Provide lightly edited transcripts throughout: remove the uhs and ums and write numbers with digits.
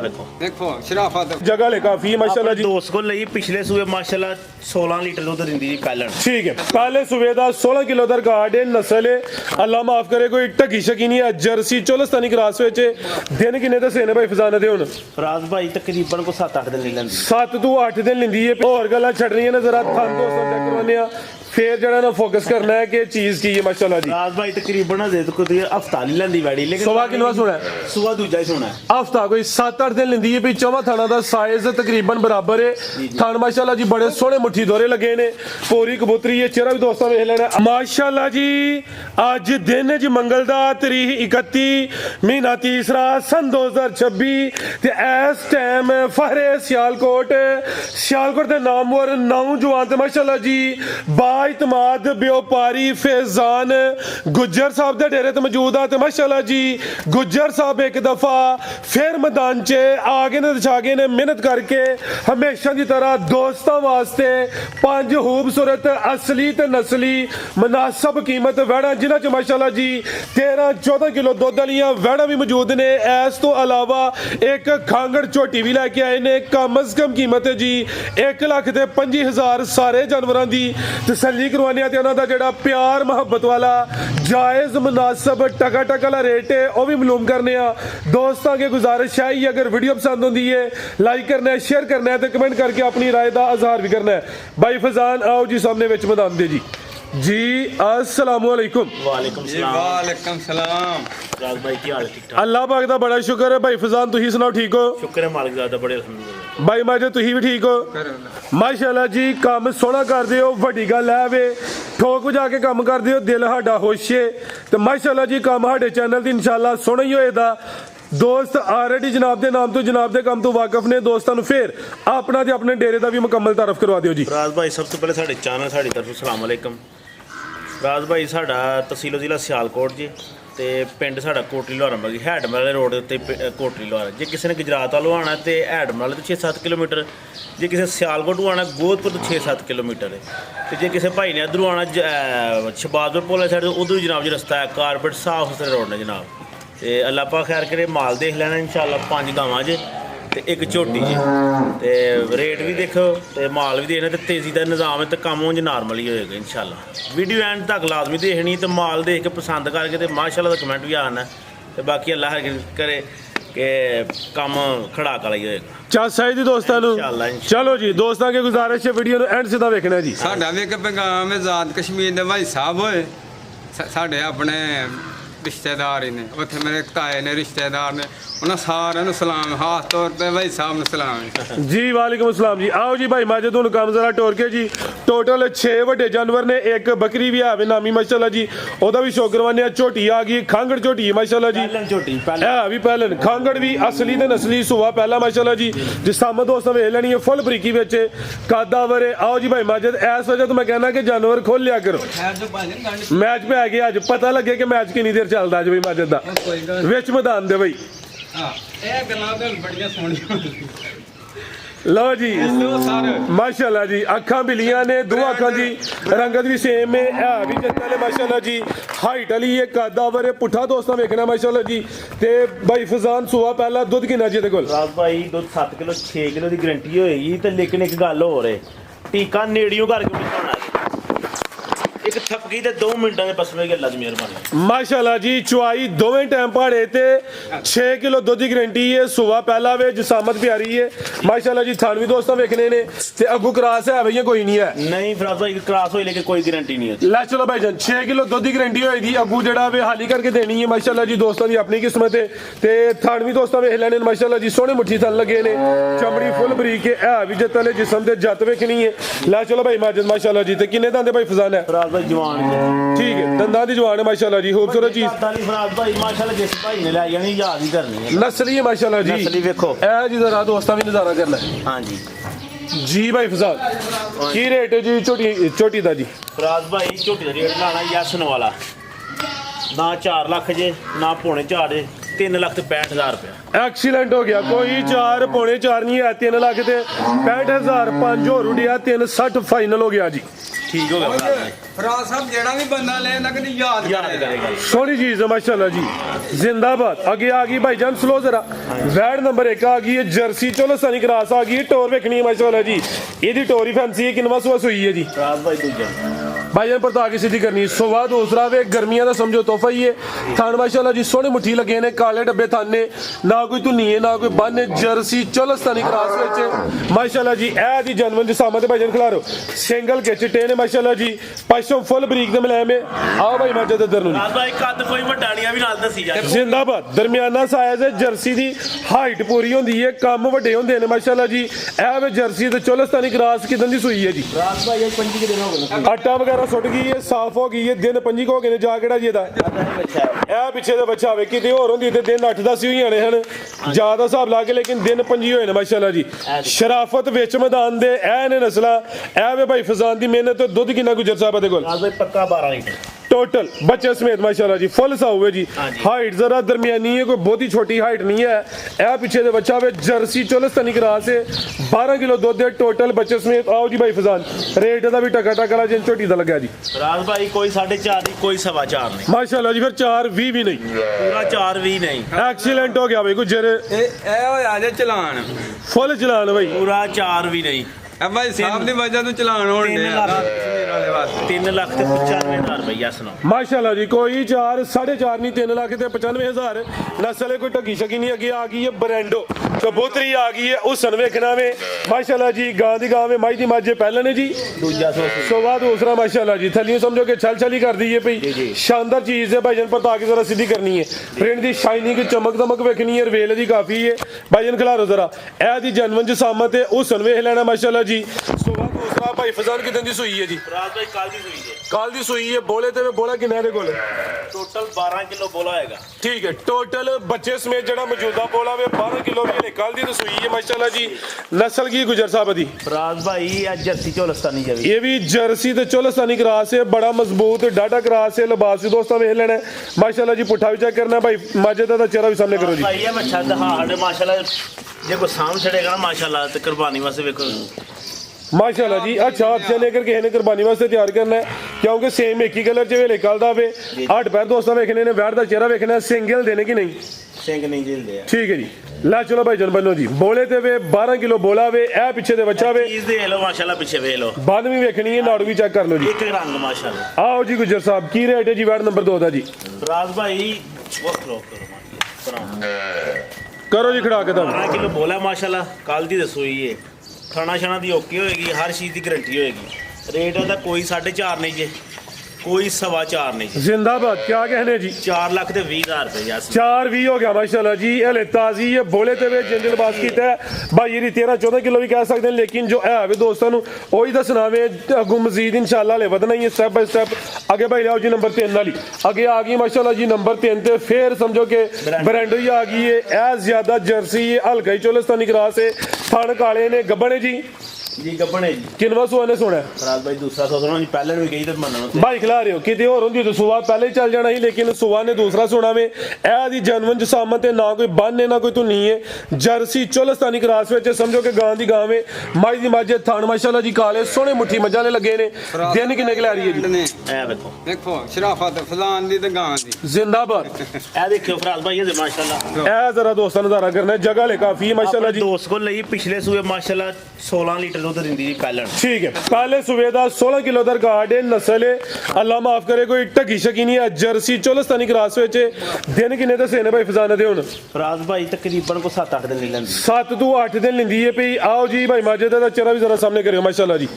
देखो देखो शराफत जगह ले काफी है माशाल्लाह जी। दोस्त को ਲਈ ਪਿਛਲੇ ਸੂਏ ਮਾਸ਼ਾਅੱਲਾ 16 ਲੀਟਰ ਦੁੱਧ ਦਿੰਦੀ ਜੀ ਪਹਿਲਣ। ठीक है पहले सुबह का 16 किलो का रिकॉर्ड है। नस्ल है अल्लाह माफ करे कोई ढकी शकी नहीं है। जर्सी चोलस्तानी क्रॉस ਵਿੱਚ दिन किन्ने दसे ने भाई फजाना दे हुन ਫਰਾਜ਼ ਭਾਈ ਤਕਰੀਬਨ ਕੋ 7-8 ਦਿਨ ਲੈ ਲੈਂਦੀ। 7 ਤੋਂ 8 दिन लेंदी है। और गल्लां छड्डनियां ने जरा थान दोस्तों चेक करवाने आ फिर जरा ना फोकस करना है कि चीज की है माशाल्लाह जी। ਫਰਾਜ਼ ਭਾਈ ਤਕਰੀਬਨ ਦੇ ਕੋ ਹਫਤਾ ਨਹੀਂ ਲੈਂਦੀ ਵੈੜੀ ਲੇਕਿਨ सुबह किन्ना सोना है ਸੁਬਾ ਦੂਜਾ ਹੀ ਸੋਣਾ ਹੈ। हफ्ता कोई 7-8 दिन लेंदी है। भी चौवा थाना का साइज तकरीबन बराबर है। थान माशाल्लाह जी बड़े सोहने मुट्ठी दोरे लगे ने। पूरी कबूतरी है चेहरा भी दोस्तों वेख लेना माशाल्लाह जी। अज दिन है जी मंगल दा तारीख 31 महीना तीसरा सन 2026 ते इस टाइम फहरे सियालकोट दे नामवर नौजवान ते माशाल्लाह जी बाइतमाद व्यापारी फैजान गुज्जर साहब दे डेरे ते मौजूद आ ते माशाल्लाह जी गुज्जर साहब एक दफा फिर मैदान च आगे ने दिछागे ने मेहनत करके हमेशा की तरह दोस्तों वास्ते 5 खूबसूरत असली ते नस्ली मुनासिब कीमत वैड़ा जिन्हां च माशाल्लाह जी 13-14 किलो दुध वालियां वैड़ा भी मौजूद ने। इस तो अलावा एक खांगड़ झोटी भी लैके आए ने। कम अज कम कीमत है जी 1,25,000 सारे जानवरों की तसल्ली करवाने ते उन्हां दा जेड़ा प्यार मुहब्बत वाला जायज़ मुनासिब टका वाला रेट है वह भी मालूम करने दोस्तों के गुजारिश है अगर वीडियो पसंद होती है लाइक करना है शेयर करना है तो कमेंट करके अपनी राय का इजहार भी करना है। भाई फजान आओ जी सामने विच मैदान दे जी अस्सलाम वालेकुम। वालेकुम सलाम। वालेकुम सलाम। फराज भाई की हाल है? ठीक ठाक अल्लाह पाक दा बड़ा शुक्र है। भाई फजान तुही सुनाओ ठीक हो? शुक्र है मालिक दा बड़े अल्हम्दुलिल्लाह। भाई माजे तुही भी ठीक हो माशाल्लाह जी। काम सोहना करदे हो वड्डी गल है वे ठोक वजा के काम करदे हो दिल साडा खुश है ते माशाल्लाह जी काम साडे चैनल ते इंशाल्लाह सोहना ही होएगा। दोस्त ऑलरेडी जनाब के नाम तो जनाब के काम तो वाकफ ने दोस्तों फिर अपना ते अपने डेरे का भी मुकम्मल तारफ करवा दियो जी। फराज भाई सब तो पहले साडे चैनल साडी तरफ अस्सलाम वालेकुम। फराज भाई साडा तहसील जिला सियालकोट जी ते पिंड साडा कोटली लोहारा बगी हैडमल रोड उत्ते कोटली लोहारा। जे किसी ने गुजरात वालों आना तो हैडमल तो 6-7 किलोमीटर। जे किसी सियालकोट आना गोदपुर तो 6-7 किलोमीटर है। तो जे किसी भाई ने इधरों आना शबाजपुर पुल साइड उधर जनाब जी रस्ता है कारपेट साफ सुथरे रोड ने जनाब। तो अल्लाह पाक खैर करे माल देख लेना इंशाल्लाह 5 गावां जे ते एक झोटी जी ते रेट भी देखो ते माल भी देखना ते तेज़ी का निज़ाम है तो कम उंज नॉर्मल ही होएगा इंशाल्लाह। वीडियो एंड तक लाजमी देखनी तो माल देख के पसंद करके तो माशाल्लाह का कमेंट भी आना तो बाकी अल्लाह करे कि कम खड़ाक वाला ही होएगा। चाचा जी दोस्तों चलो जी दोस्तों के गुजारिश है वीडियो एंड सीधा देखना जी। साडा भी एक पैगाम आजाद कश्मीर दे भाई साहब होए साडे अपने रिश्तेदार ही ने उत्थे मेरे ताए ने रिश्तेदार ने उन्हें सारे सलाम खास तौर पर भाई साहब सलाम जी। वालेकुम अस्सलाम जी। आओ जी भाई माजे तुहानू काम जरा टोर के जी। टोटल 6 वड्डे जानवर ने एक बकरी भी है नामी माशाल्लाह जी ओदा भी शो करवाने। झोटी आ गई खांगड़ झोटी है माशाल्लाह जी झोटी है भी पहले खांगड़ भी असली ते नस्ली सुबह पहला माशाल्लाह जी जिस सामने दोस्तों वेख लेनी है फुल बरीकी विच कादावर है। आओ जी भाई माजे इस वजह तो मैं कहना कि जानवर खोल लिया करो मैच पे आ गया अज पता लगे कि मैच कितनी देर चलता जी भाई माजे दा विच मैदान दे भाई लो जी माशाल्लाह जी अखा बिलियां ने दो अखा जी रंगत भी सेम है भी जत्ता ने माशाल्लाह जी हाइट वाली है कादावर है पुठा दोस्तों वेखना माशाल्लाह जी। ते भाई फजान सुबह पहला दुध किन्ना जी दे कोल? फराज भाई दुध 7 किलो 6 किलो की गारंटी होएगी ते लेकिन एक गल हो रहे टीका नेड़ियों करके बिठाना एक थपकी ते 2 मिनटां दे बस में अल्लाह दी मेहरबानी माशाल्लाह जी। चुआई दोवें टाइम पहाड़े ते 6 किलो दुध की गारंटी है। सुबह पहला वे जिसामत प्यारी है माशाल्लाह जी। थान भी दोस्तों वेखने ने ते अगू क्रॉस है भैया कोई नहीं है नहीं फराज भाई क्रॉस होई लेकिन कोई गारंटी नहीं है। लै चलो भाई जान 6 किलो दुध की गारंटी होएगी अगू जेड़ा वे हाली करके देनी है माशाल्लाह जी। दोस्तों की अपनी किस्मत है ते थान भी दोस्तों वेख लेने माशाल्लाह जी सोहने मुट्ठी थन लगे ने चमड़ी फुल बरीक है भी जत वाले जिस्म ते जत वेखनी है। लै चलो भाई माजिद माशाल्लाह जी ते किन्ने दंदे भाई फजान है? फराज भाई जवान है ठीक है दंदा दी जवान है माशाल्लाह जी खूबसूरत चीज फराज भाई माशाल्लाह जिस भाई ने लाई जानी याद ही करनी है नस्ली है माशाल्लाह जी। नस्ली देखो ए जी जरा दोस्तां भी नजारा करना है। हां जी जी भाई फजान की रेट है जी छोटी दा जी? फराज भाई झोटी दा रेट लाना यसन वाला ना 4 लाख जे ना पौने 4 जे 3,65,000 ਰੁਪਏ। ਐਕਸੀਲੈਂਟ ਹੋ ਗਿਆ, ਕੋਈ 4 ਪੌਣੇ 4 ਨਹੀਂ ਹੈ, 3 ਲੱਖ ਤੇ 65,000, 5 ਹੋਰ ਉਡਿਆ, 360 ਫਾਈਨਲ ਹੋ ਗਿਆ ਜੀ। ਠੀਕ ਹੋ ਗਿਆ ਭਰਾ ਜੀ। ਫਰਾਜ਼ ਸਾਹਿਬ ਜਿਹੜਾ ਵੀ ਬੰਦਾ ਲੈਂਦਾ ਕਦੀ ਯਾਦ ਕਰੇਗਾ। ਸੋਹਣੀ ਚੀਜ਼ ਹੈ ਮਾਸ਼ਾਅੱਲਾ ਜੀ, ਜ਼ਿੰਦਾਬਾਦ। ਅੱਗੇ ਆ ਗਈ ਭਾਈਜਾਨ ਸਲੋ ਜ਼ਰਾ, ਵੈਡ ਨੰਬਰ 1 ਆ ਗਈ ਹੈ, ਜਰਸੀ ਚੋਲਸਤਾਨੀ ਕਰਾਸ ਆ ਗਈ ਹੈ, ਟੋਰ ਵੇਖਣੀ ਹੈ ਮਾਸ਼ਾਅੱਲਾ ਜੀ। ਇਹਦੀ ਟੋਰੀ ਫੈਂਸੀ ਹੈ, ਕਿੰਨਵਾ ਸੂਆ ਸੂਈ ਹੈ ਜੀ ਰਾਜ ਭਾਈ ਦੂਜਾ ਭਾਈਜਾਨ ਪਰਤਾ ਕੇ ਸਿੱਧੀ ਕਰਨੀ। ਸੁਵਾ ਦੂਸਰਾ ਵੇ, ਗਰਮੀਆਂ ਦਾ ਸਮਝੋ ਤੋਹਫਾ ਹੀ ਹੈ। ਥਾਣ ਮਾਸ਼ਾਅੱਲਾ ਜੀ ਸੋਹਣੇ ਮੁੱਠੀ ਲੱਗੇ ਨੇ, ਕਾਲੇ ਡੱਬੇ ਥਾਨੇ, ਨਾ ਕੋਈ ਧੁੰਨੀ ਹੈ ਨਾ ਕੋਈ ਬੰਨ, ਜਰਸੀ ਚੋਲਸਤਾਨੀ ਕਰਾਸ ਵਿੱਚ ਮਾਸ਼ਾਅੱਲਾ ਜੀ। ਇਹ ਦੀ ਜਨਮਨ ਜਸਾਮਤ ਭਾਈਜਾਨ ਖਿਲਾਰੋ, ਸਿੰਗਲ ਕੇ ਚਿੱਟੇ ਨੇ ਮਾਸ਼ਾਅੱਲਾ ਜੀ, ਪਸ਼ਮ ਫੁੱਲ ਬਰੀਕ ਦੇ ਮਲਾਇਮ ਹੈ। ਆਓ ਭਾਈ ਮਾਜਦ ਇਧਰ ਨੂੰ ਰਾਜ ਭਾਈ ਕੱਦ ਕੋਈ ਵੱਡਾਣੀਆਂ ਵੀ ਨਾਲ ਦੱਸੀ ਜਾ। ਜ਼ਿੰਦਾਬਾਦ। ਦਰਮਿਆਨਾ ਸਾਈਜ਼ ਹੈ, ਜਰਸੀ ਦੀ ਹਾਈਟ ਪੂਰੀ ਹੁੰਦੀ ਹੈ, ਕੰਮ ਵੱਡੇ ਹੁੰਦੇ ਨੇ ਮਾਸ਼ਾਅੱਲਾ ਜੀ। ਇਹ ਵੇ ਜਰਸੀ ਤੇ ਚੋਲਸਤਾਨੀ ਕਰਾਸ ਕਿਦਾਂ ਦੀ ਸੂਈ ਹੈ ਜੀ। ਰਾਜ ਭਾਈ ਇਹ 25 ਦਿਨ ਹੋ ਗਏ ਆਟਾ ਵਗੈਰਾ ਸੁੱਟ ਗਈ ਹੈ, ਸਾਫ਼ ਹੋ ਗਈ ਹੈ, ਦਿਨ 25 ਹੋ ਗਏ ਨੇ। ਜਾ ਕਿਹੜਾ ਜੀ ਇਹਦਾ? ਇਹ ਪਿੱਛੇ ਦਾ ਬੱਚਾ ਵੇ, ਕਿਤੇ ਹੋਰ ਹੁੰਦੀ ਤੇ ਦਿਨ 8-10 ਹੀ ਹੋਣੇ ਹਨ, ਜ਼ਿਆਦਾ ਹਿਸਾਬ ਲਾ ਕੇ, ਲੇਕਿਨ ਦਿਨ 25 ਹੋਏ ਨੇ ਮਾਸ਼ਾਅੱਲਾ ਜੀ। ਸ਼ਰਾਫਤ ਵਿੱਚ ਮੈਦਾਨ ਦੇ ਇਹ ਨੇ ਨਸਲਾਂ। ਇਹ ਵੇ ਭਾਈ ਫਜ਼ਾਨ ਦੀ ਮਿਹਨਤ। ਦੁੱਧ ਕਿੰਨਾ ਗੁਜਰ ਸਾਹਿਬ ਦੇ ਕੋਲ? ਰਾਜ ਭਾਈ ਪੱਕਾ 12 ਲੀਟਰ टोटल बच्चे समेत माशाल्लाह जी, फुल साऊ है जी। हाइट जरा दरमियानी है, कोई बहुत ही छोटी हाइट नहीं है। यह पीछे दे बच्चा वे जर्सी चोलस्तानी क्रास है, 12 किलो दूध है टोटल बच्चे समेत। आओ जी भाई फजान, रेट का भी टका टका जिन झोटी का लगा जी। राज भाई कोई 4.5 नहीं, कोई 4.25 नहीं माशाल्लाह जी। फिर 4.20 भी नहीं, पूरा 4.20 नहीं। एक्सीलेंट हो गया भाई गुजर, चलान फुल चलान भाई, पूरा 4 भी नहीं। भाई साहब ਦੀ ਵਜ੍ਹਾ ਤੋਂ ਚਲਾਨ ਹੋਣ ਦੇ 3,95,000 ਰੁਪਇਆ ਸੁਣਾਓ माशाल्लाह जी। कोई 4 4.5 नहीं, 3 लाख ते 95,000 नस्ल है, कोई ढगी शकी नहीं। अगे आ गई है बरेंडो, कबूतरी आ गई है, हुसन वेखना वे माशाल्लाह जी। गां दी गां वे, माई दी माजे पहले ने जी, दूजा सोवा दूसरा माशाल्लाह जी। थलियों समझो कि छल छल ही कर दी है भाई, शानदार चीज है भाईजान। पर ताकि जरा सीधी करनी है, प्रिंट दी शाइनिंग चमक दमक वेखनी है, रेल दी काफी है भाईजान। खिलारो जरा ए दी जनवन जसामत है, हुसन वेख लेना माशाल्लाह जी। सोवा दूसरा भाई फजान कितने दी सुई है जी? राज भाई काल दी सुई है, काल दी सुई है। बोले ते बोला किन्ने दे कोल? टोटल 12 किलो बोला होएगा। ठीक है, टोटल बच्चे समेत जड़ा मौजूदा बोला वे 12 किलो भी काल दी तो सुई है माशाल्लाह जी। नस्ल की गुजर साहब दी? राज भाई आज जर्सी चोलस्तानी जवी, ये भी जर्सी ते चोलस्तानी क्रास है, बड़ा मजबूत डाटा क्रास है। लिबास भी दोस्तों वेख लेना माशाल्लाह जी। पुट्ठा भी चेक करना भाई, माजे दा चेहरा भी सामने करो जी। भाई ये अच्छा दहाड़ माशाल्लाह, जे को साम छड़ेगा ना माशाल्लाह ते कुर्बानी वास्ते देखो माशाल्लाह जी। अच्छा आपसे लेकर किसी ने कुर्बानी वास्ते तैयार करना है, क्योंकि सेम एक ही कलर च वेले निकलदा वे। 8 पैर दोस्तों वेखने ने, वैट दा चेहरा वेखना, सिंगल देने की नहीं, सिंग नहीं झेलदे। ठीक है जी। ला चलो भाई जन बनो जी। बोले ते वे 12 किलो बोला वे, ए पीछे दे बच्चा वे, चीज दे लो माशाल्लाह, पीछे वे लो, बाद में वेखनी है, नाड़ भी चेक कर लो जी। एक रंग माशाल्लाह। आओ जी गुजर साहब, की रेट है जी वैट नंबर 2 दा जी? राज भाई वो करो करो जी खड़ा के दम। 12 किलो बोला माशाल्लाह, काल दी दसोई है, खाना शाना दी ओके होएगी, हर चीज की गारंटी होएगी। रेट दा कोई 4.5 नहीं जे, कोई 4.25 नहीं। जिंदाबाद। क्या कहने जी? 4 लाख ते 20,000 रुपया। 4.20 हो गया माशाल्लाह जी। हले ताजी है, बोले ते वे जिंदल बास कीता है भाई। ये 13-14 किलो भी कह सकते हैं, लेकिन जो है वे दोस्तों वही दसना वे अगू मजीद इंशाल्लाह ले वधना ही स्टेप बाय स्टेप। आगे भाई लाओ जी नंबर 3 वाली, आगे आ गई माशाल्लाह जी नंबर 3 ते फिर समझो कि ब्रांडो ही आ गई है। ए ज्यादा जर्सी है, हल्का ही चोलस्तानी क्रास है, थन काले ने, गब्बन है जी जी गब्बने जी। किनवा सुआ ने सोना? राज भाई दूसरा सोचना जी, पहले भी गई तो मनना भाई खिला रहे हो किते और होंदी तो सुआ पहले ही चल जाना ही, लेकिन सुआ ने दूसरा सोना में। ए दी जनवन जसामत है, ना कोई बन है ना कोई धुनी है, जर्सी चोलस्तानी क्रास में समझो कि गां दी गां में, माई दी माजे थान माशाल्लाह जी काले सोने मुट्ठी मज्जा ने लगे ने। दिन किन्ने खिला रही है जी? ए देखो देखो शराफत फलान दी ते गां दी जिंदाबाद। ए देखियो फराज भाई ये माशाल्लाह, ए जरा दोस्तों नजारा करना है, जगह ले काफी है माशाल्लाह जी। दोस्त को ਲਈ ਪਿਛਲੇ ਸੂਏ ਮਾਸ਼ਾਅੱਲਾ 16 ਲੀਟਰ ਦੁੱਧ ਦਿੰਦੀ ਜੀ ਪਹਿਲਾਂ। ठीक है, पहले सुबह का 16 किलो का रिकॉर्ड है। नस्ल है अल्लाह माफ करे, कोई ढगी शकी नहीं है, जर्सी चोलस्तानी क्रास में। दिन किन्ने दसे ने भाई फजाना दे हुण? फराज भाई तकरीबन को 7-8 दिन ले लेंदी, 7 to 8 दिन लेंदी है भाई। आओ जी भाई माजे दा चेहरा भी जरा सामने करियो माशाल्लाह जी।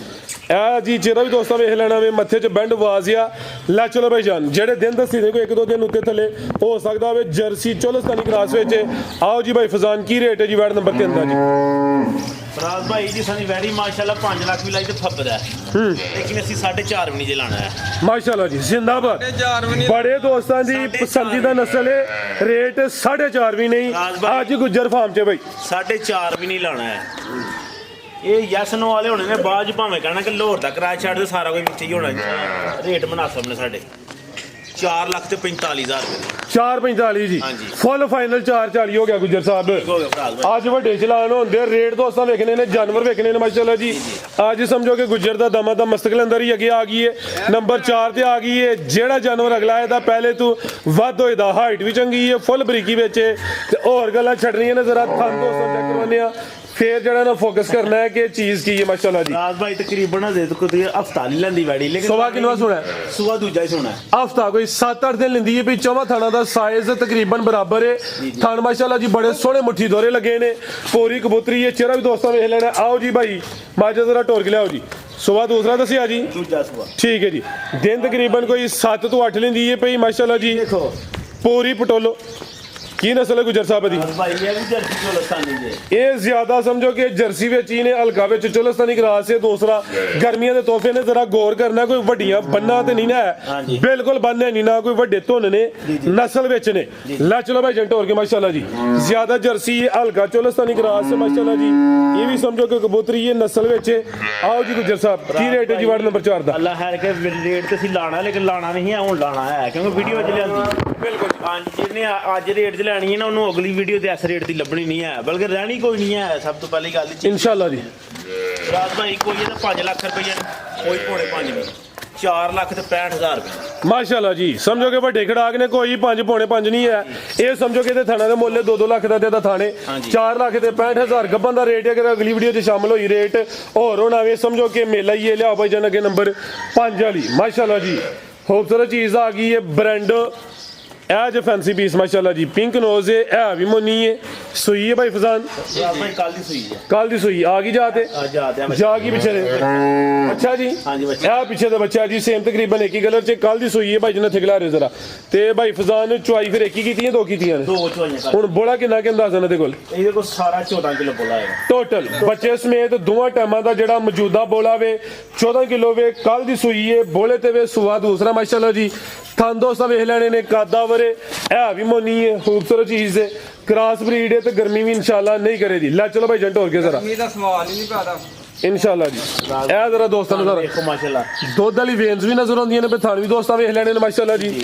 ए जी चेहरा भी दोस्तों वेख लेना वे, मत्थे च बैंड आवाज आ ला। चलो भाई जान जेड़े दिन दसी दे कोई 1-2 दिन उत्ते थले हो सकदा वे जर्सी चोलस्तानी क्रास में। आओ जी भाई फजान की रेट है जी वैट नंबर 3 दा जी? फराज भाई जी सानी वैडी माशाल्लाह 5 लाख भी लाई ते फब्बदा है, लेकिन ਅਸੀਂ 4.5 भी नहीं जे लाना है माशाल्लाह जी। जिंदाबाद। बड़े दोस्तों दी पसंदीदा नस्ल है, रेट 4.5 भी नहीं आज गुजर फार्म च भाई। 4.5 भी नहीं लाना है। ਇਹ ਯੈਸ ਨੋ ਵਾਲੇ ਹੋਣੇ ਨੇ, ਬਾਅਦ ਚ ਭਾਵੇਂ ਕਹਿਣਾ ਕਿ ਲਾਹੌਰ ਦਾ ਕਿਰਾਇਆ ਛੱਡ ਦੇ, ਸਾਰਾ ਕੁਝ ਵਿੱਚ ਹੀ ਹੋਣਾ। ਰੇਟ ਮੁਨਾਸਬ ਨੇ ਸਾਡੇ। 4,45,000 ਰੁਪਏ 445 ਜੀ ਹਾਂਜੀ। ਫੁੱਲ ਫਾਈਨਲ 440 ਹੋ ਗਿਆ ਗੁੱਜਰ ਸਾਹਿਬ। ਹੋ ਗਿਆ ਭਰਾ ਭਾਈ। ਅੱਜ ਵੱਡੇ ਚਲਾਨ ਹੁੰਦੇ ਆ, ਰੇਟ ਦੋਸਤਾਂ ਵੇਖਣੇ ਨੇ, ਜਾਨਵਰ ਵੇਖਣੇ ਨੇ ਮਾਸ਼ਾਅੱਲਾ ਜੀ। ਅੱਜ ਸਮਝੋ ਕਿ ਗੁੱਜਰ ਦਾ ਦਮਾ ਦਾ ਮਸਤਕਲ ਹੀ ਅੱਗੇ ਆ ਗਈ ਹੈ, ਨੰਬਰ 4 ਤੇ ਆ ਗਈ ਹੈ। ਜਿਹੜਾ ਜਾਨਵਰ ਅਗਲਾ ਇਹਦਾ ਪਹਿਲੇ ਤੋਂ ਵੱਧ ਹੋਏ ਦਾ, ਹਾਈਟ ਵੀ ਚੰਗੀ ਹੈ, ਫੁੱਲ ਬਰੀਕੀ ਵਿੱਚ ਹੈ ਤੇ ਹੋਰ ਗੱਲਾਂ ਛੱਡਣੀਆਂ ਨੇ। ਜ਼ਰਾ ਥਾਂ ਦੋਸਤਾਂ ਚੈੱਕ ਕਰਵਾਉਂਦੇ ਆ, ਫੇਰ ਜਿਹੜਾ ਨਾ ਫੋਕਸ ਕਰਨਾ ਹੈ ਕਿ ਚੀਜ਼ ਕੀ ਹੈ ਮਾਸ਼ਾਅੱਲਾ ਜੀ। ਰਾਜ ਭਾਈ ਤਕਰੀਬਨ ਦੇ ਤੋ ਕੋਈ ਹਫਤਾ ਨਹੀਂ ਲੈਂਦੀ ਵੈੜੀ, ਲੇਕਿਨ ਸੁਬਾ ਕਿੰਨਾ ਸੋਣਾ ਸੁਬਾ ਦੂਜਾ ਹੀ ਸੋਣਾ ਹਫਤਾ ਕੋਈ 7-8 ਦਿਨ ਲੈਂਦੀ ਹੈ। ਵੀ ਚੌਵਾਂ ਥਾਣਾ ਦਾ ਸਾਈਜ਼ ਤਕਰੀਬਨ ਬਰਾਬਰ ਹੈ। ਥਣ ਮਾਸ਼ਾਅੱਲਾ ਜੀ ਬੜੇ ਸੋਹਣੇ ਮੁੱਠੀ ਦੋਰੇ ਲੱਗੇ ਨੇ, ਪੂਰੀ ਕਬੂਤਰੀ ਹੈ, ਚਿਹਰਾ ਵੀ ਦੋਸਤਾਂ ਵੇਖ ਲੈਣਾ। ਆਓ ਜੀ ਭਾਈ ਮਾਜਾ ਜ਼ਰਾ ਟੋਰ ਕੇ ਲਿਆਓ ਜੀ। ਸੁਬਾ ਦੂਸਰਾ ਦੱਸਿਆ ਜੀ, ਦੂਜਾ ਸੁਬਾ ਠੀਕ ਹੈ ਜੀ। ਦਿਨ ਤਕਰੀਬਨ ਕੋਈ 7 ਤੋਂ 8 ਲੈਂਦੀ ਹੈ ਪਈ ਮਾਸ਼ਾਅੱਲਾ ਜੀ। ਦੇਖੋ ਪੂਰੀ ਪਟੋਲੋ ਕੀ ਨਸਲ ਹੈ ਗੁਜਰ ਸਾਹਿਬ ਦੀ? ਰਾਜ ਭਾਈ ਇਹ ਵੀ ਜਰਸੀ ਚੋਲਸਤਾਨੀ ਜੇ ਇਹ ਜ਼ਿਆਦਾ ਸਮਝੋ ਕਿ ਜਰਸੀ ਵਿੱਚ ਹੀ ਨੇ, ਹਲਕਾ ਵਿੱਚ ਚੁਲਸਤਾਨੀ ਕਰਾਸ ਹੈ। ਦੂਸਰਾ ਗਰਮੀਆਂ ਦੇ ਤੋਹਫੇ ਨੇ, ਜ਼ਰਾ ਗੌਰ ਕਰਨਾ, ਕੋਈ ਵੱਡੀਆਂ ਬੰਨਾ ਤੇ ਨਹੀਂ ਨਾ ਹੈ, ਹਾਂਜੀ। ਬਿਲਕੁਲ ਬੰਨੇ ਨਹੀਂ, ਨਾ ਕੋਈ ਵੱਡੇ ਧੁੰਨ ਨੇ, ਨਸਲ ਵਿੱਚ ਨੇ। ਲੈ ਚਲੋ ਭਾਈ ਜੰਟ ਹੋਰ ਕੇ ਮਾਸ਼ਾਅੱਲਾ ਜੀ। ਜ਼ਿਆਦਾ ਜਰਸੀ ਹਲਕਾ ਚੁਲਸਤਾਨੀ ਕਰਾਸ ਹੈ ਮਾਸ਼ਾਅੱਲਾ ਜੀ। ਇਹ ਵੀ ਸਮਝੋ ਕਿ ਕਬੂਤਰੀ ਹੈ, ਨਸਲ ਵਿੱਚ ਹੈ। ਆਓ ਜੀ ਗੁਜਰ ਸਾਹਿਬ ਕੀ ਰੇਟ ਹੈ ਜੀ ਵਾਰਡ ਨੰਬਰ 4 ਦਾ? ਅੱਲਾ ਹੈ ਕਿ ਰੇਟ ਤੇ ਅਸੀਂ ਲਾਣਾ, ਲੇਕਿਨ ਲਾਣਾ ਨਹੀਂ ਹੈ, ਹੁਣ ਲਾਣਾ ਹੈ ਕਿਉਂਕਿ ਵੀਡੀਓ 'ਚ ਲਿਆਂਦੀ। ਬਿਲਕੁਲ ਹਾਂਜੀ, ਜਿਹਨੇ ਅੱਜ ਰੇਟ 'ਚ ਲੈਣੀ ਹੈ ਨਾ, ਉਹਨੂੰ ਅਗਲੀ ਵੀਡੀਓ ਤੇ ਇਸ ਰੇਟ ਦੀ ਲੱਭਣੀ ਨਹੀਂ ਹੈ, ਬਲਕਿ ਰਹਿਣੀ ਕੋਈ ਨਹੀਂ ਹੈ। ਸਭ ਤੋਂ ਪਹਿਲੀ ਗੱਲ ਇਨਸ਼ਾਅੱਲਾ ਜੀ। ਰਾਜ ਭਾਈ ਕੋਈ ਇਹਦਾ 5 ਲੱਖ ਰੁਪਏ, ਕੋਈ ਪੌਣੇ 5 ਨਹੀਂ, 4,65,000 ਰੁਪਏ ਮਾਸ਼ਾਅੱਲਾ ਜੀ। ਸਮਝੋ ਕਿ ਵੱਡੇ ਖੜਾਕ ਨੇ, ਕੋਈ 5 ਪੌਣੇ 5 ਨਹੀਂ ਹੈ। ਇਹ ਸਮਝੋ ਕਿ ਇਹਦੇ ਥਾਣਾ ਦੇ ਮੁੱਲ 2-2 ਲੱਖ ਦਾ ਤੇ ਥਾਣੇ ਹਾਂਜੀ। 4 ਲੱਖ ਤੇ 65,000 ਗੱਬਾਂ ਦਾ ਰੇਟ ਹੈ। ਕਿ ਅਗਲੀ ਵੀਡੀਓ 'ਚ ਸ਼ਾਮਲ ਹੋਈ ਰੇਟ ਹੋਰ ਹੋਣਾ ਵੇ। ਸਮਝੋ ਕਿ ਮੇਲਾ ਹੀ ਇਹ ਲਿਆਓ ਭਾਈ ਜਨ ਅੱਗੇ ਨੰਬਰ 5 ਵਾਲੀ ਮਾਸ਼ਾਅੱਲਾ ਜੀ। ਖੂਬਸੂਰਤ ਚੀਜ਼ ਆ ਗਈ ਹੈ, ਬ੍ਰਾਂਡ ਇਹ ਜੋ ਫੈਂਸੀ ਪੀਸ ਮਾਸ਼ਾਅੱਲਾ ਜੀ। ਪਿੰਕ ਨੋਜ਼ ਹੈ, ਇਹ ਵੀ ਮੁੰਨੀ ਹੈ, ਸੂਈ ਹੈ ਭਾਈ ਫਜ਼ਾਨ। ਰਾਜ ਭਾਈ ਕੱਲ ਦੀ ਸੂਈ ਹੈ, ਕੱਲ ਦੀ ਸੂਈ ਆ ਗਈ ਜਾਤੇ ਅੱਜ ਆਦੇ ਆ ਜਾ ਕੀ ਪਿੱਛੇ ਦੇ ਅੱਛਾ ਜੀ। ਹਾਂਜੀ ਬੱਚਾ ਇਹ ਪਿੱਛੇ ਦਾ ਬੱਚਾ ਜੀ, ਸੇਮ ਤਕਰੀਬਨ ਇੱਕ ਹੀ ਕਲਰ 'ਚ। ਕੱਲ ਦੀ ਸੂਈ ਹੈ ਭਾਈ ਜਿਹਨੇ ਥਿਗਲਾ ਰਹੇ ਜ਼ਰਾ। ਤੇ ਭਾਈ ਫਜ਼ਾਨ ਨੇ ਚੁਆਈ ਫਿਰ ਇੱਕ ਹੀ ਕੀਤੀ ਹੈ, 2 ਕੀਤੀਆਂ ਨੇ? 2 ਚੋਈਆਂ ਕਰ ਹੁਣ ਬੋਲਾ ਕਿੰਨਾ ਕਹਿੰਦਾ ਸਨ ਇਹਦੇ ਕੋਲ ਇਹਦੇ ਕੋਲ ਸਾਰਾ 14 ਕਿਲੋ ਬੋਲਾ ਹੈ ਟੋਟਲ ਬੱਚੇ ਸਮੇਤ ਦੋਵਾਂ ਟਾਈਮਾਂ ਦਾ ਜਿਹੜਾ ਮੌਜੂਦਾ ਬੋਲਾ ਵੇ 14 ਕਿਲੋ ਵੇ। ਕੱਲ ਦੀ ਸੂਈ ਹੈ, ਬੋਲੇ ਤੇ ਵੇ ਸੁਆ ਦੂਸਰਾ ਮਾਸ਼ਾਅੱਲਾ ਜੀ। ਥਣ ਦੋਸਤਾਂ ਵੇਖ ਲੈਣੇ ਨੇ, ਕਾਦਾ ਵਰੇ ਇਹ ਵੀ ਮੋਨੀ ਹੈ, ਖੂਬਸੂਰਤ ਚੀਜ਼ ਹੈ, ਕ੍ਰਾਸ ਬਰੀਡ ਹੈ ਤੇ ਗਰਮੀ ਵੀ ਇਨਸ਼ਾਅੱਲਾ ਨਹੀਂ ਕਰੇਗੀ। ਲੈ ਚਲੋ ਭਾਈ ਜੰਟ ਹੋਰ ਕੇ ਜ਼ਰਾ ਮੀਂਹ ਦਾ ਸਵਾਲ ਹੀ ਨਹੀਂ ਪੈਦਾ। ਇਨਸ਼ਾਅੱਲਾ ਜੀ। ਇਹ ਜ਼ਰਾ ਦੋਸਤਾਂ ਨੂੰ ਜ਼ਰਾ ਦੇਖੋ ਮਾਸ਼ਾਅੱਲਾ ਦੁੱਧ ਵਾਲੀ ਵੇਨਸ ਵੀ ਨਜ਼ਰ ਆਉਂਦੀਆਂ ਨੇ, ਤੇ ਥਣ ਵੀ ਦੋਸਤਾਂ ਵੇਖ ਲੈਣੇ ਨੇ ਮਾਸ਼ਾਅੱਲਾ ਜੀ।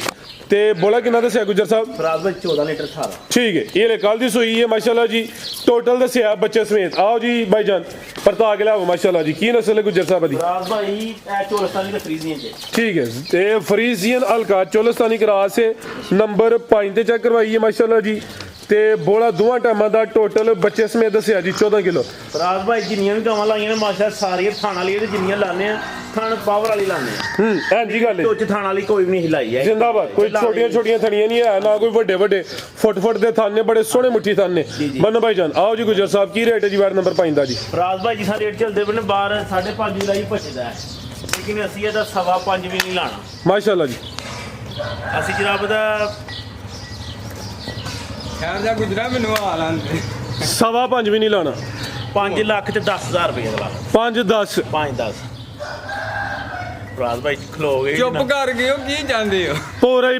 ਤੇ ਬੋਲਾ ਕਿੰਨਾ ਦੱਸਿਆ ਗੁਜਰ ਸਾਹਿਬ? ਰਾਜ ਭਾਈ 14 ਲੀਟਰ ਸਾਰਾ ਠੀਕ ਹੈ, ਇਹ ਲੈ ਕੱਲ ਦੀ ਸੂਈ ਹੈ ਮਾਸ਼ਾਅੱਲਾ ਜੀ। ਟੋਟਲ ਦੱਸਿਆ ਬੱਚੇ ਸਮੇਤ। ਆਓ ਜੀ ਭਾਈ ਜਾਨ ਪਰਤਾ ਕੇ ਲਿਆਓ ਮਾਸ਼ਾਅੱਲਾ ਜੀ। ਕੀ ਨਸਲ ਹੈ ਗੁਜਰ ਸਾਹਿਬ ਦੀ? ਰਾਜ ਭਾਈ ਇਹ ਚੋਲਸਤਾਨੀ ਦੇ ਫਰੀਜ਼ੀਆਂ ਚ ਠੀਕ ਹੈ, ਤੇ ਫਰੀਜ਼ੀਅਨ ਹਲਕਾ ਚੋਲਸਤਾਨੀ ਕਰਾਸ ਹੈ, ਨੰਬਰ 5 ਤੇ ਚੈੱਕ ਕਰਵਾਈਏ ਮਾਸ਼ਾਅੱਲਾ ਜੀ। ਤੇ ਬੋਲਾ ਦੋਵਾਂ ਟਾਈਮਾਂ ਦਾ ਟੋਟਲ ਬੱਚੇ ਸਮੇਤ ਦੱਸਿਆ ਜੀ 14 ਕਿਲੋ। ਰਾਜ ਭਾਈ ਜਿੰਨੀਆਂ ਵੀ ਗਾਵਾਂ ਲਾਈਆਂ ਨੇ ਮਾਸ਼ਾਅੱਲਾ ਸਾਰੀਆਂ ਥਾਣ ਵਾਲੀਆਂ ਤੇ ਜਿੰਨੀਆਂ ਲਾਣੇ ਆ ਥਾਣ ਪਾਵਰ ਵਾਲੀ ਲਾਣੇ ਆ। ਐਂਜੀ ਗੱਲ ਹੈ, ਟੋਚ ਥਾਣ ਵਾਲੀ ਕੋਈ ਵੀ ਨਹੀਂ ਹਿਲਾਈ ਹੈ। ਜ਼ਿੰਦਾਬਾਦ। ਕੋਈ ਛੋਟੀਆਂ ਛੋਟੀਆਂ ਥਣੀਆਂ ਨਹੀਂ ਹੈ, ਨਾ ਕੋਈ ਵੱਡੇ ਵੱਡੇ ਫੁੱਟ ਦੇ ਥਾਨੇ, ਬੜੇ ਸੋਹਣੇ ਮੁੱਠੀ ਥਾਨੇ। ਮੰਨੋ ਭਾਈ ਜਾਨ ਆਓ ਜੀ ਗੁਜਰ ਸਾਹਿਬ ਕੀ ਰੇਟ ਹੈ ਜੀ ਵਾਰਡ ਨੰਬਰ 5 ਦਾ ਜੀ? ਰਾਜ ਭਾਈ ਜੀ ਸਾਰੇ ਰੇਟ ਚੱਲਦੇ ਪਏ ਨੇ, ਬਾਹਰ 5.5 ਦਾ ਹੀ ਪਚਦਾ ਹੈ, ਲੇਕਿਨ ਅਸੀਂ ਇਹਦਾ 5.25 ਵੀ ਨਹੀਂ ਲਾਣਾ। ਮਾਸ਼ਾਅੱਲਾ ਜੀ। ਅਸੀਂ ਜਨਾਬ ਦਾ ਖੈਰ ਜਾ ਗੁਜਰਾ ਮੈਨੂੰ ਆ ਲਾਂਦੇ 5.25 ਵੀ ਨਹੀਂ ਲਾਣਾ। 5 ਲੱਖ ਤੇ 10,000 ਰੁਪਏ ਦਾ 5-10 5-10 ਰਾਜ ਭਾਈ ਖਲੋ ਗਏ ਚੁੱਪ ਕਰ ਗਏ ਹੋ, ਕੀ ਜਾਂਦੇ ਹੋ? ਪੂਰਾ ਹੀ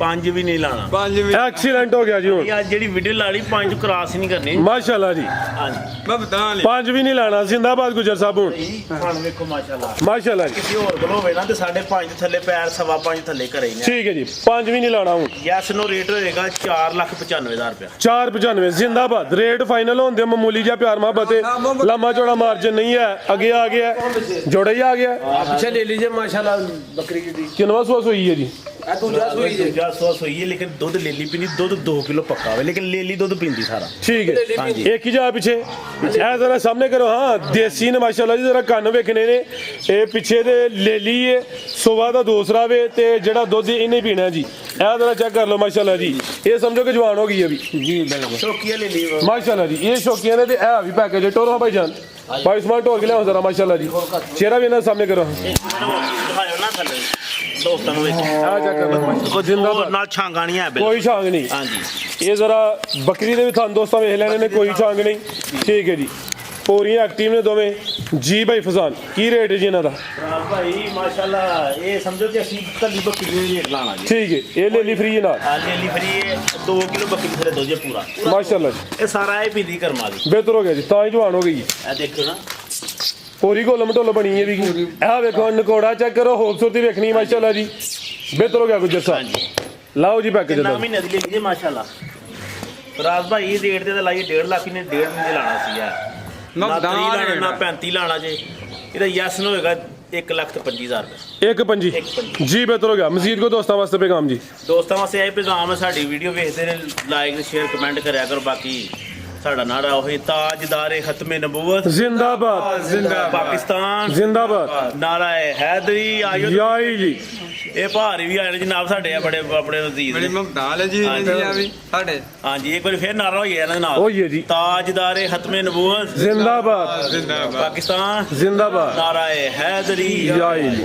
5 ਵੀ ਨਹੀਂ ਲਾਣਾ। 5 ਵੀ ਐਕਸੀਡੈਂਟ ਹੋ ਗਿਆ ਜੀ ਹੁਣ ਇਹ ਜਿਹੜੀ ਵੀਡੀਓ ਲਾ ਲਈ 5 ਕ੍ਰਾਸ ਹੀ ਨਹੀਂ ਕਰਨੀ। ਮਾਸ਼ਾਅੱਲਾ ਜੀ। ਹਾਂਜੀ ਮੈਂ ਬਤਾ ਲਿਆ। 5 ਵੀ ਨਹੀਂ ਲਾਣਾ। ਜ਼ਿੰਦਾਬਾਦ ਗੁਜਰ ਸਾਹਿਬ ਹੁਣ ਹੁਣ ਵੇਖੋ ਮਾਸ਼ਾਅੱਲਾ ਮਾਸ਼ਾਅੱਲਾ ਜੀ। ਕਿਸੇ ਹੋਰ ਕੋਲ ਹੋਵੇ ਨਾ ਤੇ 5.5 ਥੱਲੇ ਪੈਰ 5.25 ਥੱਲੇ ਘਰੇ ਹੀ ਨੇ। ਠੀਕ ਹੈ ਜੀ, 5 ਵੀ ਨਹੀਂ ਲਾਣਾ ਹੁਣ। ਯੈਸ ਨੋ ਰੇਟ ਹੋਏਗਾ 4,95,000 ਰੁਪਏ। 495 ਜ਼ਿੰਦਾਬਾਦ। ਰੇਟ ਫਾਈਨਲ ਹੁੰਦੇ ਮਾਮੂਲੀ ਜਿਹਾ ਪਿਆਰ ਮੁਹੱਬਤ ਹੈ, ਲੰਮਾ ਚੌੜਾ ਮਾਰਜਨ ਨਹੀਂ ਹੈ। ਅੱਗੇ ਆ ਗਿਆ ਜੋੜਾ ਹੀ ਆ ਗਿਆ। ਪਿੱਛੇ ਲੈ लीजिए माशाल्लाह बकरी की दी ਕਿੰਨਵਾ ਸੂਆ ਸੋਈ ਹੈ ਜੀ? दूजा सुई है ਦੂਜਾ ਸੌਸ ਹੋਈ ਹੈ, ਲੇਕਿਨ ਦੁੱਧ ਲੇਲੀ ਪੀਂਦੀ, ਦੁੱਧ 2 ਕਿਲੋ ਪੱਕਾ ਹੋਵੇ, ਲੇਕਿਨ ਲੇਲੀ ਦੁੱਧ ਪੀਂਦੀ ਸਾਰਾ। ਠੀਕ ਹੈ, ਹਾਂਜੀ। ਇੱਕ ਹੀ ਜਾ ਪਿੱਛੇ ਇਹ ਜ਼ਰਾ ਸਾਹਮਣੇ ਕਰੋ। ਹਾਂ ਦੇਸੀ ਨੇ ਮਾਸ਼ਾਅੱਲਾ ਜੀ, ਜ਼ਰਾ ਕੰਨ ਵੇਖਣੇ ਨੇ। ਇਹ ਪਿੱਛੇ ਦੇ ਲੇਲੀ ਹੈ, ਸੁਬਾ ਦਾ ਦੂਸਰਾ ਵੇ, ਤੇ ਜਿਹੜਾ ਦੁੱਧ ਇਹਨੇ ਪੀਣਾ ਜੀ। ਇਹ ਜ਼ਰਾ ਚੈੱਕ ਕਰ ਲਓ ਮਾਸ਼ਾਅੱਲਾ ਜੀ। ਇਹ ਸਮਝੋ ਕਿ ਜਵਾਨ ਹੋ ਗਈ ਹੈ ਵੀ जी बिल्कुल ਸ਼ੌਕੀਆ ਲੇਲੀ ਮਾਸ਼ਾਅੱਲਾ ਜੀ। ਇਹ ਸ਼ੌਕੀਆਂ ਨੇ ਤੇ ਇਹ ਵੀ ਪੈਕੇਜ ਟੋਰੋ ਭਾਈ ਜਾਨ। ਭਾਈ ਸਮਾਨ ਢੋਲ ਕੇ ਲਿਆਓ ਜ਼ਰਾ ਮਾਸ਼ਾਅੱਲਾ ਜੀ। ਚਿਹਰਾ ਵੀ ਇਹਨਾਂ ਸਾਹਮਣੇ ਕਰੋ। ਦਿਖਾਇਓ ਨਾ ਥੱਲੇ ਦੋਸਤਾਂ ਨੂੰ ਵਿੱਚ ਆ ਚੈੱਕ ਕਰ ਲਓ ਮਾਸ਼ਾਅੱਲਾ। ਜ਼ਿੰਦਾਬਾਦ। ਨਾਲ ਛਾਂਗਾ ਨਹੀਂ ਹੈ ਬਿਲਕੁਲ। ਕੋਈ ਛਾਂਗ ਨਹੀਂ। ਹਾਂਜੀ ਇਹ ਜ਼ਰਾ ਬੱਕਰੀ ਦੇ ਵੀ ਤੁਹਾਨੂੰ ਦੋਸਤਾਂ ਵੇਖ ਲੈਣੇ ਨੇ, ਕੋਈ ਛਾਂਗ ਨਹੀਂ। ਠੀਕ ਹੈ ਜੀ, ਪੂਰੀਆਂ ਐਕਟਿਵ ਨੇ ਦੋਵੇਂ ਜੀ। ਭਾਈ ਫਜ਼ਾਨ ਕੀ ਰੇਟ ਹੈ ਜੀ ਇਹਨਾਂ ਦਾ? ਰਾਜ ਭਾਈ ਮਾਸ਼ਾਅੱਲਾ ਇਹ ਸਮਝੋ ਕਿ ਅਸੀਂ ਕੱਲੀ ਬੱਕਰੀ ਦੇ ਰੇਟ ਲਾਣਾ ਜੀ। ਠੀਕ ਹੈ, ਇਹ ਲੈ ਲਈ ਫ੍ਰੀ ਨਾਲ ਆ ਲੇਲੀ ਫਰੀ 2 ਕਿਲੋ ਬੱਕਰੀ ਥੱਲੇ ਦੋ ਜੇ ਪੂਰਾ ਮਾਸ਼ਾਅੱਲਾ ਜੀ। ਇਹ ਸਾਰਾ ਇਹ ਪੀਂਦੀ ਕਰਮਾ ਦੀ। ਬਿਹਤਰ ਹੋ ਗਿਆ ਜੀ, ਤਾਂ ਹੀ ਜਵਾਨ ਹੋ ਗਈ। ਇਹ ਦੇਖੋ ਨਾ ਪੂਰੀ ਗੋਲਮ ਢੋਲ ਬਣੀ ਹੈ ਵੀ। ਇਹ ਵੇਖੋ ਨਕੋੜਾ ਚੈੱਕ ਕਰੋ, ਖੂਬਸੂਰਤੀ ਵੇਖਣੀ ਮਾਸ਼ਾਅੱਲਾ ਜੀ। ਬਿਹਤਰ ਹੋ ਗਿਆ ਗੁੱਜਰ ਸਾਹਿਬ ਹਾਂਜੀ ਲਾਓ ਜੀ ਪੈਕੇਜ ਕਿੰਨਾ ਦਾ ਮਹੀਨੇ ਦੀ ਲਈ ਜੀ ਮਾਸ਼ਾਅੱਲਾ ਰਾਜ ਭਾਈ ਰੇਟ ਤੇ ਤਾਂ ਲਾਈਏ 1.5 ਲੱਖ ਨੇ 1.5 ਮਹੀਨੇ ਲਾਣਾ ਸੀ ਯਾਰ ਨਾ ਮਗਦਾਰ 30 ਲਾਣਾ ਰੇਟ ਨਾ ਆ। 35 ਲਾਣਾ ਜੇ ਇਹਦਾ ਯੈਸ ਨੂੰ ਹੋਏਗਾ 1,25,000 ਰੁਪਏ ਇੱਕ ਪੰਜੀ ਜੀ ਬਿਹਤਰ ਹੋ ਗਿਆ ਮਜ਼ੀਦ ਕੋ ਦੋਸਤਾਂ ਵਾਸਤੇ ਪੈਗਾਮ ਜੀ ਦੋਸਤਾਂ ਵਾਸਤੇ ਇਹ ਪੈਗਾਮ ਹੈ ਸਾਡੀ ਵੀਡੀਓ ਵੇਖਦੇ ਨੇ ਲਾਈਕ ਸ਼ੇਅਰ ਕਮੈਂਟ ਕਰਿਆ ਕਰੋ ਬਾਕੀ ਸਾਡਾ ਨਾਰਾ ਉਹੀ ਤਾਜਦਾਰੇ ਖਤਮੇ ਨਬੂਵਤ ਜ਼ਿੰਦਾਬਾਦ ਜ਼ਿੰਦਾਬਾਦ। ਪਾਕਿਸਤਾਨ ਜ਼ਿੰਦਾਬਾਦ ਨਾਰਾ ਹੈ ਹੈਦਰੀ ਆਇਓ ਯਾਈ ਜੀ ਇਹ ਭਾਰੀ ਵੀ ਆਏ ਨੇ ਜਨਾਬ ਸਾਡੇ ਆ ਬੜੇ ਆਪਣੇ ਨਜ਼ੀਰ ਬੜੀ ਨੇ ਮਗਦਾਲ ਹੈ ਜੀ ਹਾਂਜੀ। ਇਹਦੀ ਆ ਵੀ ਸਾਡੇ ਹਾਂਜੀ ਇੱਕ ਵਾਰੀ ਫੇਰ ਨਾਰਾ ਹੋਈ ਇਹਨਾਂ ਦੇ ਨਾਲ ਹੋਈਏ ਜੀ ਤਾਜਦਾਰੇ ਖਤਮੇ ਨਬੂਵਤ ਜ਼ਿੰਦਾਬਾਦ ਜ਼ਿੰਦਾਬਾਦ। ਪਾਕਿਸਤਾਨ ਜ਼ਿੰਦਾਬਾਦ ਨਾਰਾ ਹੈ ਹੈਦਰੀ ਯਾਈ ਜੀ